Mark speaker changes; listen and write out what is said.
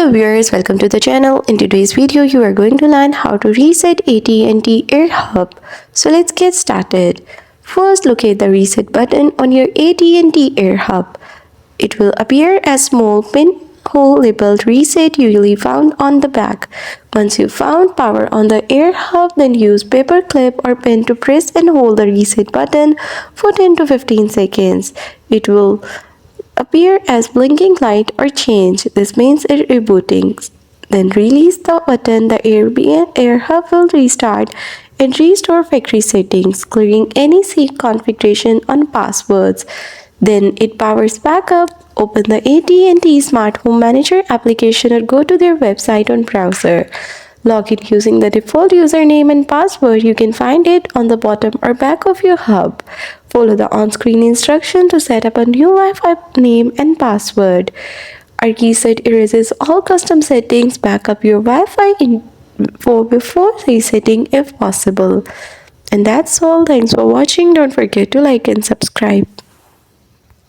Speaker 1: Hello viewers, welcome to the channel. In today's video, you are going to learn how to reset AT&T Air Hub. So let's get started. First, locate the reset button on your AT&T Air Hub. It will appear as small pinhole labeled reset, usually found on the back. Once you found power on the Air Hub, then use paperclip or pin to press and hold the reset button for 10 to 15 seconds. It will appear as blinking light or change. This means it rebooting. Then release the button. The Air Hub will restart and restore factory settings, clearing any sync configuration on passwords. Then it powers back up. Open the AT&T Smart Home Manager application or go to their website on browser. Log in using the default username and password. You can find it on the bottom or back of your hub. Follow the on-screen instruction to set up a new Wi-Fi name and password. Our reset erases all custom settings. Back up your Wi-Fi before resetting if possible. And that's all. Thanks for watching. Don't forget to like and subscribe.